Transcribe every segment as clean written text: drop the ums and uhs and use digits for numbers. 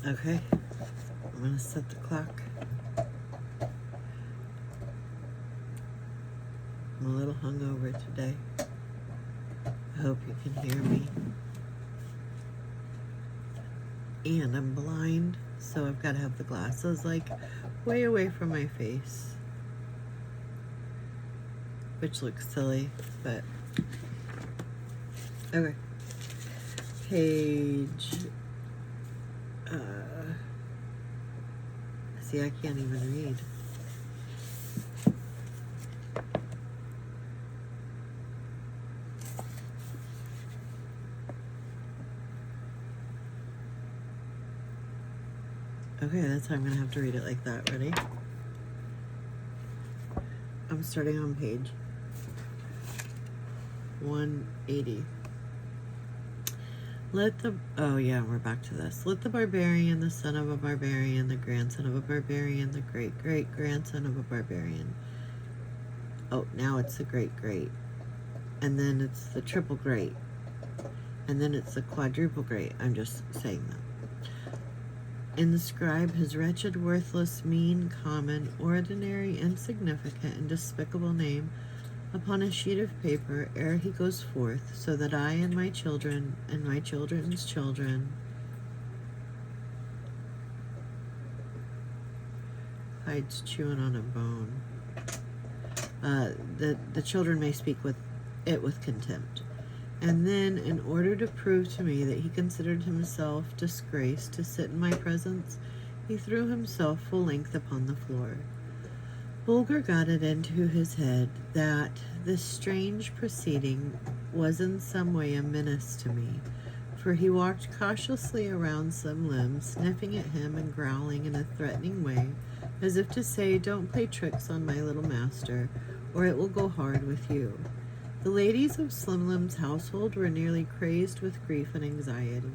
Okay, I'm gonna set the clock. I'm a little hungover today. I hope you can hear me. And I'm blind, so I've got to have the glasses like way away from my face, which looks silly, but okay. Page, see, I can't even read. Okay, that's how I'm gonna have to read it like that. Ready? I'm starting on page 180. Oh yeah, we're back to this. Let the barbarian, the son of a barbarian, the grandson of a barbarian, the great-great-grandson of a barbarian. Oh, now it's the great-great. And then it's the triple great. And then it's the quadruple great. I'm just saying that. Inscribe his wretched, worthless, mean, common, ordinary, insignificant, and despicable name upon a sheet of paper ere he goes forth, so that I and my children and my children's children hides chewing on a bone. The children may speak with it with contempt. And then, in order to prove to me that he considered himself disgraced to sit in my presence, he threw himself full length upon the floor. Bulger got it into his head that this strange proceeding was in some way a menace to me, for he walked cautiously around Slim Lim, sniffing at him and growling in a threatening way, as if to say, "Don't play tricks on my little master, or it will go hard with you." The ladies of Slim Lim's household were nearly crazed with grief and anxiety.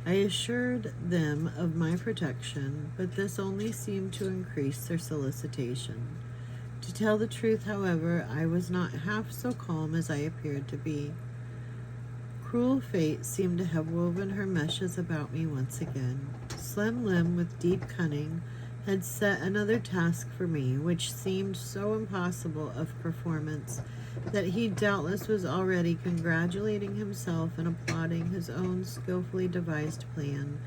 I assured them of my protection, but this only seemed to increase their solicitation. To tell the truth, however, I was not half so calm as I appeared to be. Cruel fate seemed to have woven her meshes about me once again. Slim Lim, with deep cunning, had set another task for me, which seemed so impossible of performance that he doubtless was already congratulating himself and applauding his own skillfully devised plan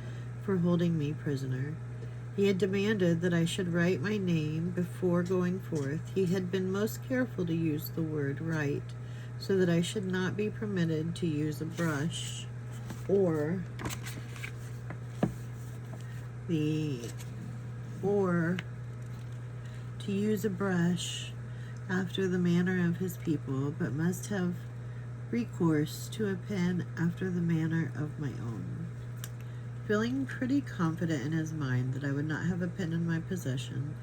for holding me prisoner. He had demanded that I should write my name before going forth. He had been most careful to use the word "write," so that I should not be permitted to use a brush or to use a brush after the manner of his people, but must have recourse to a pen after the manner of my own. Feeling pretty confident in his mind that I would not have a pen in my possession,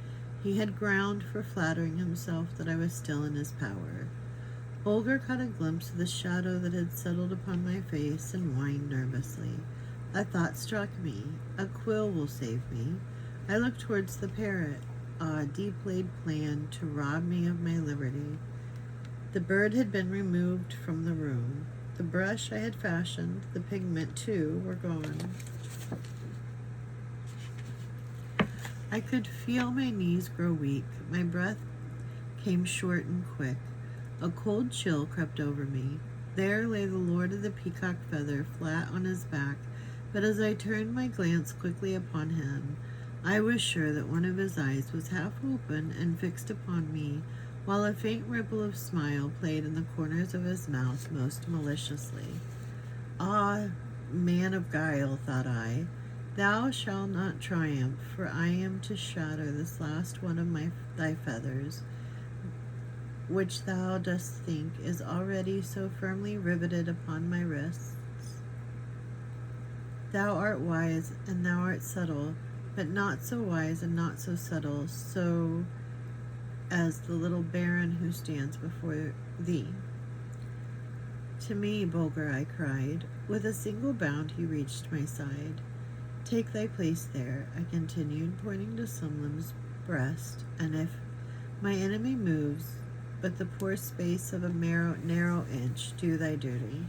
he had ground for flattering himself that I was still in his power. Bulger caught a glimpse of the shadow that had settled upon my face and whined nervously. A thought struck me. A quill will save me. I looked towards the parrot. A deep-laid plan to rob me of my liberty. The bird had been removed from the room. The brush I had fashioned, the pigment too, were gone. I could feel my knees grow weak. My breath came short and quick. A cold chill crept over me. There lay the Lord of the Peacock Feather, flat on his back, but as I turned my glance quickly upon him, I was sure that one of his eyes was half open and fixed upon me, while a faint ripple of smile played in the corners of his mouth most maliciously. Ah, man of guile, thought I, thou shalt not triumph, for I am to shatter this last one of thy feathers, which thou dost think is already so firmly riveted upon my wrists. Thou art wise, and thou art subtle, but not so wise and not so subtle, so as the little baron who stands before thee. To me, Bulger, I cried. With a single bound he reached my side. Take thy place there, I continued, pointing to Slim Lim's breast, and if my enemy moves but the poor space of a narrow inch, do thy duty.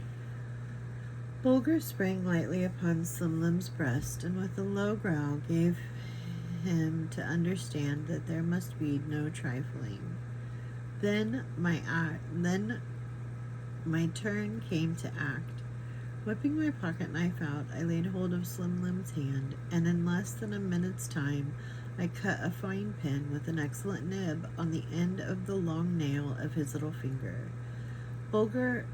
Bulger sprang lightly upon Slim Lim's breast, and with a low growl gave him to understand that there must be no trifling. Then my turn came to act. Whipping my pocket knife out, I laid hold of Slim Lim's hand, and in less than a minute's time, I cut a fine pin with an excellent nib on the end of the long nail of his little finger. Bulger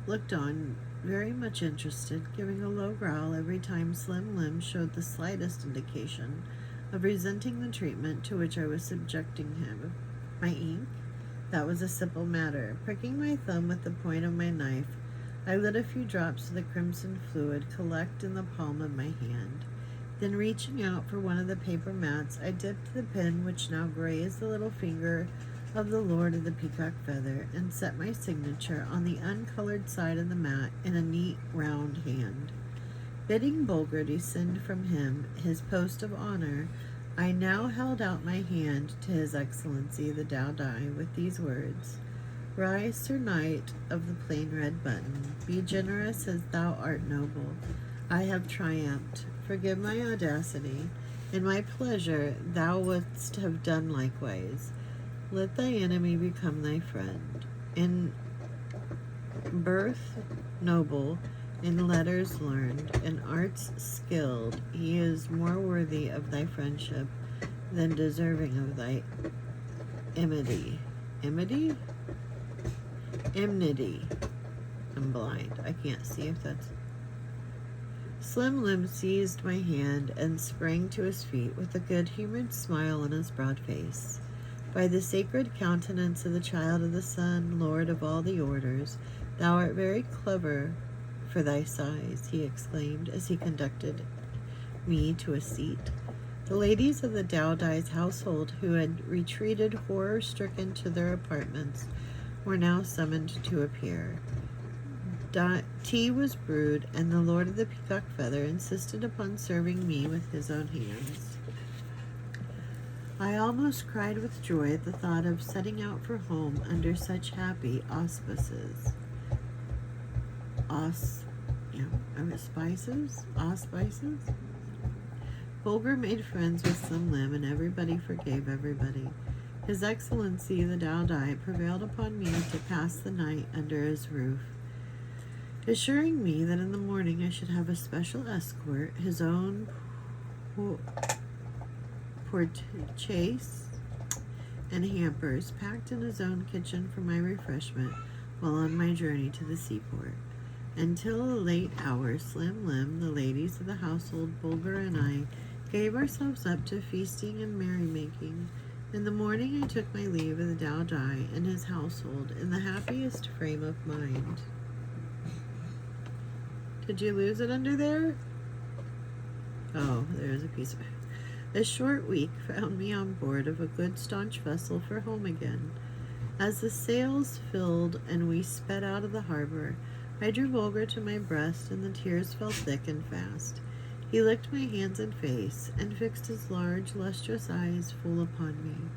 looked on, very much interested, giving a low growl every time Slim Lim showed the slightest indication of resenting the treatment to which I was subjecting him. My ink? That was a simple matter. Pricking my thumb with the point of my knife, I let a few drops of the crimson fluid collect in the palm of my hand. Then, reaching out for one of the paper mats, I dipped the pen, which now grazed the little finger of the Lord of the Peacock Feather, and set my signature on the uncolored side of the mat in a neat round hand. Bidding Bulger descend from his post of honor, I now held out my hand to His Excellency the Dowdai with these words: "Rise, Sir Knight of the plain red button. Be generous as thou art noble. I have triumphed. Forgive my audacity. In my pleasure thou wouldst have done likewise. Let thy enemy become thy friend. In birth noble, in letters learned, in arts skilled, he is more worthy of thy friendship than deserving of thy enmity." Enmity? Enmity. I'm blind. I can't see if that's... Slim Lim seized my hand and sprang to his feet with a good-humored smile on his broad face. "By the sacred countenance of the Child of the Sun, Lord of all the orders, thou art very clever for thy size," he exclaimed as he conducted me to a seat. The ladies of the Dowdai's household, who had retreated horror-stricken to their apartments, were now summoned to appear. Tea was brewed, and the Lord of the Peacock Feather insisted upon serving me with his own hands. I almost cried with joy at the thought of setting out for home under such happy auspices. Auspices? Bulger made friends with Slim Lim, and everybody forgave everybody. His Excellency the Dowdai prevailed upon me to pass the night under his roof, assuring me that in the morning I should have a special escort, his own porte-chaise and hampers packed in his own kitchen for my refreshment while on my journey to the seaport. Until a late hour, Slim Lim, the ladies of the household, Bulger, and I gave ourselves up to feasting and merrymaking. In the morning I took my leave of the Dowdai and his household in the happiest frame of mind. Did you lose it under there? Oh, there's a piece of it. A short week found me on board of a good staunch vessel for home again. As the sails filled and we sped out of the harbor, I drew Bulger to my breast, and the tears fell thick and fast. He licked my hands and face, and fixed his large, lustrous eyes full upon me.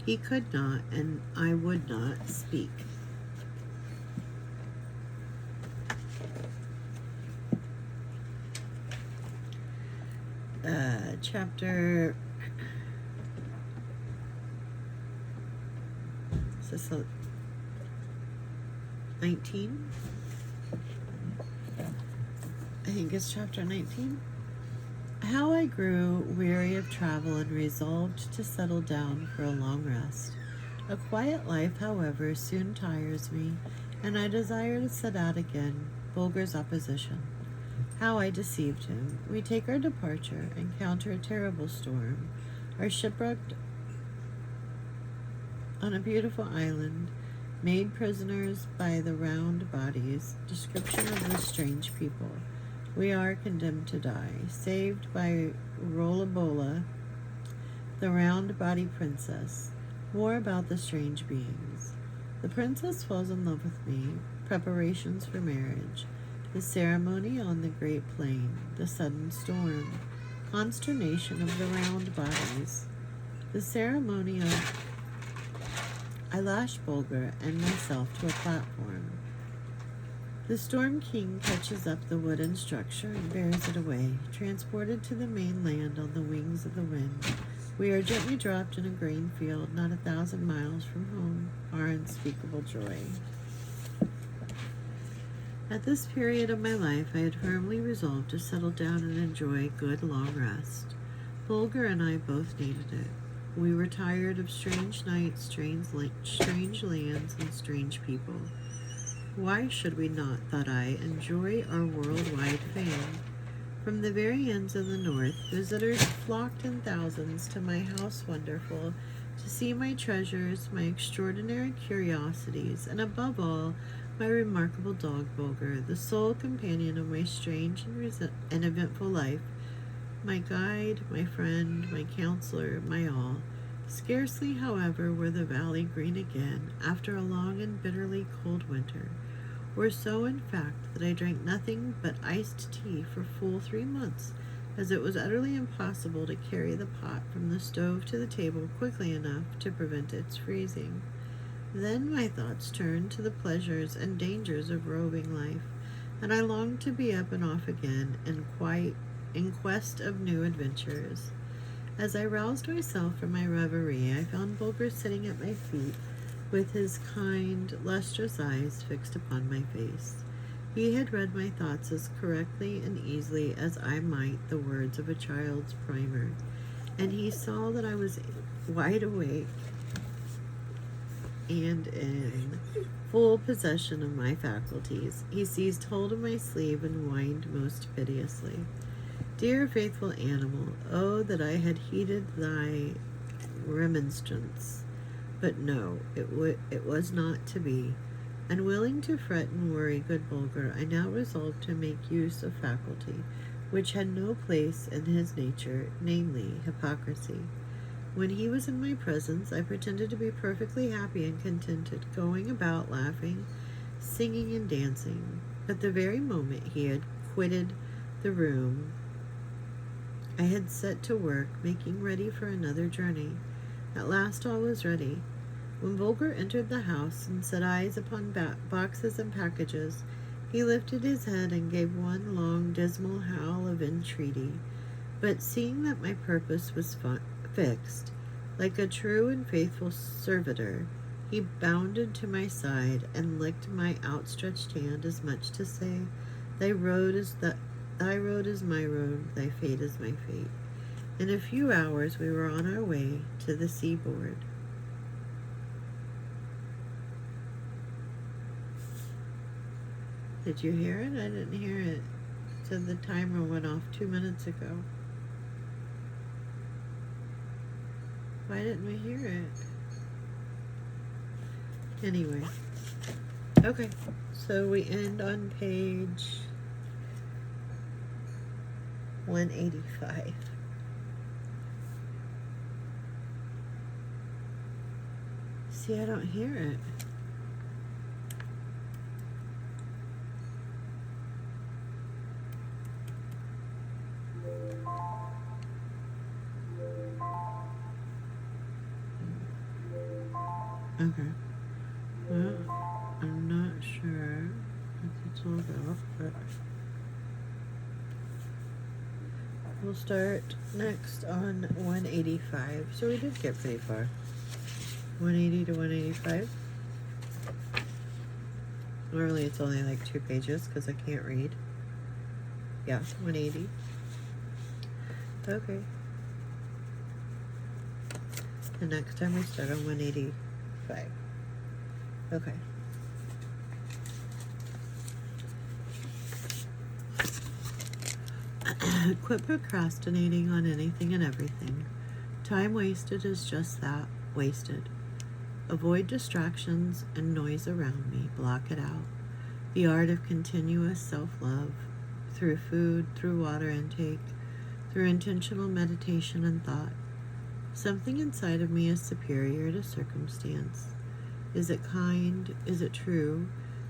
He could not, and I would not, speak. Chapter... Is this 19? I think it's chapter 19. How I grew weary of travel and resolved to settle down for a long rest. A quiet life, however, soon tires me, and I desire to set out again. Bulger's opposition. How I deceived him. We take our departure, encounter a terrible storm, are shipwrecked on a beautiful island, made prisoners by the round bodies. Description of the strange people. We are condemned to die. Saved by Rollabola, the round-body princess. More about the strange beings. The princess falls in love with me. Preparations for marriage. The ceremony on the great plain. The sudden storm. Consternation of the round bodies. The ceremony of... I lashed Bulger and myself to a platform. The Storm King catches up the wooden structure and bears it away, transported to the mainland on the wings of the wind. We are gently dropped in a grain field not 1,000 miles from home. Our unspeakable joy. At this period of my life, I had firmly resolved to settle down and enjoy good long rest. Bulger and I both needed it. We were tired of strange nights, strange lands, and strange people. Why should we not, thought I, enjoy our worldwide fame? From the very ends of the north, visitors flocked in thousands to my house wonderful to see my treasures, my extraordinary curiosities, and above all, my remarkable dog Bulger, the sole companion of my strange and eventful life, my guide, my friend, my counselor, my all. Scarcely, however, were the valley green again after a long and bitterly cold winter, or so, in fact, that I drank nothing but iced tea for full 3 months, as it was utterly impossible to carry the pot from the stove to the table quickly enough to prevent its freezing. Then my thoughts turned to the pleasures and dangers of roving life, and I longed to be up and off again in quest of new adventures. As I roused myself from my reverie, I found Bulger sitting at my feet, with his kind, lustrous eyes fixed upon my face. He had read my thoughts as correctly and easily as I might the words of a child's primer, and he saw that I was wide awake and in full possession of my faculties. He seized hold of my sleeve and whined most piteously. Dear faithful animal, oh, that I had heeded thy remonstrance. But no, it was not to be. Unwilling to fret and worry good Bulger, I now resolved to make use of faculty which had no place in his nature, namely hypocrisy. When he was in my presence, I pretended to be perfectly happy and contented, going about laughing, singing, and dancing. But the very moment he had quitted the room, I had set to work, making ready for another journey. At last all was ready. When Bulger entered the house and set eyes upon boxes and packages, he lifted his head and gave one long, dismal howl of entreaty. But seeing that my purpose was fixed, like a true and faithful servitor, he bounded to my side and licked my outstretched hand, as much to say, Thy road is my road, thy fate is my fate. In a few hours we were on our way to the seaboard. Did you hear it? I didn't hear it. It said the timer went off 2 minutes ago. Why didn't we hear it? Anyway. Okay. So we end on page 185. See, I don't hear it. Okay. Well, I'm not sure if it's all off, but we'll start next on 185. So we did get pretty far. 180 to 185. Normally it's only like 2 pages because I can't read. Yeah, 180. Okay. And next time we start on 185. Okay. Quit procrastinating on anything and everything. Time wasted is just that, wasted. Avoid distractions and noise around me. Block it out. The art of continuous self-love through food, through water intake, through intentional meditation and thought. Something inside of me is superior to circumstance. Is it kind? Is it true?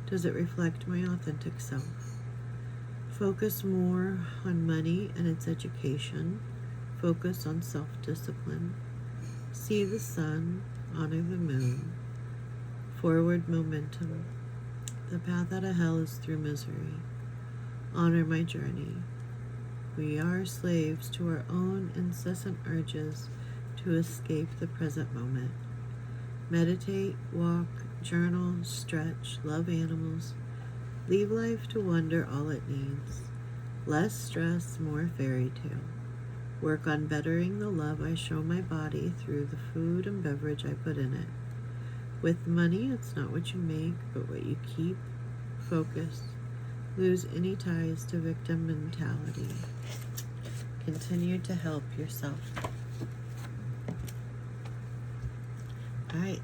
Does it reflect my authentic self? Focus more on money and its education. Focus on self-discipline. See the sun, honor the moon. Forward momentum. The path out of hell is through misery. Honor my journey. We are slaves to our own incessant urges to escape the present moment. Meditate, walk, journal, stretch, love animals. Leave life to wonder all it needs. Less stress, more fairy tale. Work on bettering the love I show my body through the food and beverage I put in it. With money, it's not what you make, but what you keep. Focus. Lose any ties to victim mentality. Continue to help yourself. All right.